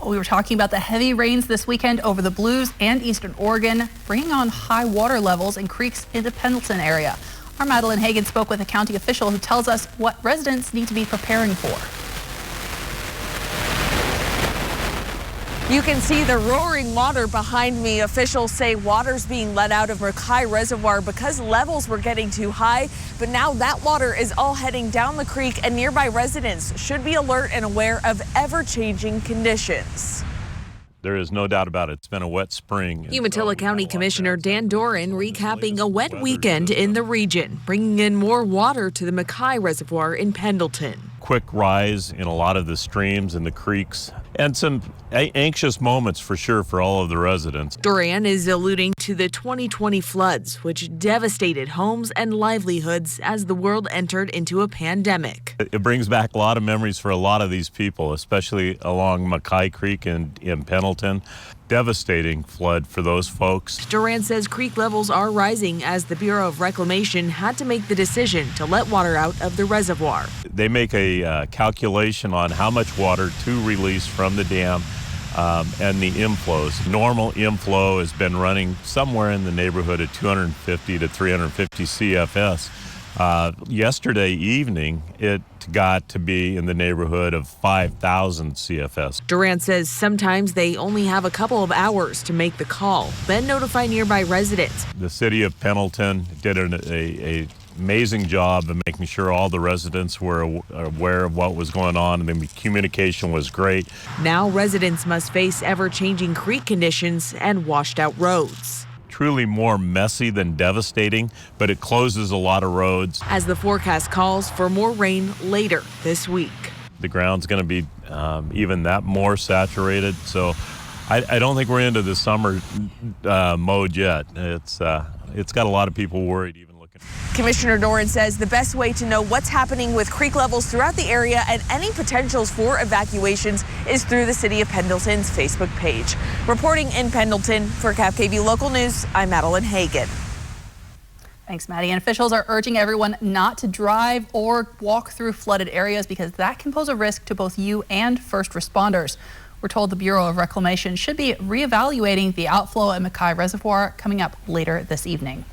We were talking about the heavy rains this weekend over the Blues and eastern Oregon, bringing on high water levels in creeks in the Pendleton area. Our Madeleine Hagen spoke with a county official who tells us what residents need to be preparing for. You can see the roaring water behind me. Officials say water's being let out of McKay Reservoir because levels were getting too high. But now that water is all heading down the creek, and nearby residents should be alert and aware of ever-changing conditions. There is no doubt about it. It's been a wet spring. Umatilla County Commissioner Dan Doran recapping a wet weekend in the region, bringing in more water to the McKay Reservoir in Pendleton. Quick rise in a lot of the streams and the creeks, and some anxious moments for sure for all of the residents. Doran is alluding to the 2020 floods, which devastated homes and livelihoods as the world entered into a pandemic. It brings back a lot of memories for a lot of these people, especially along McKay Creek in Pendleton. Devastating flood for those folks. Doran says creek levels are rising as the Bureau of Reclamation had to make the decision to let water out of the reservoir. They make a calculation on how much water to release from the dam and the inflows. Normal inflow has been running somewhere in the neighborhood of 250 to 350 CFS. Yesterday evening, it got to be in the neighborhood of 5,000 CFS. Doran says sometimes they only have a couple of hours to make the call, then notify nearby residents. The city of Pendleton did an amazing job of making sure all the residents were aware of what was going on, and the communication was great. Now residents must face ever-changing creek conditions and washed-out roads. Truly more messy than devastating, but it closes a lot of roads. As the forecast calls for more rain later this week. The ground's going to be even that more saturated, so I don't think we're into the summer mode yet. It's got a lot of people worried even looking. Commissioner Doran says the best way to know what's happening with creek levels throughout the area and any potentials for evacuations is through the City of Pendleton's Facebook page. Reporting in Pendleton for KAPKB Local News, I'm Madeleine Hagen. Thanks, Maddie. And officials are urging everyone not to drive or walk through flooded areas because that can pose a risk to both you and first responders. We're told the Bureau of Reclamation should be reevaluating the outflow at McKay Reservoir coming up later this evening.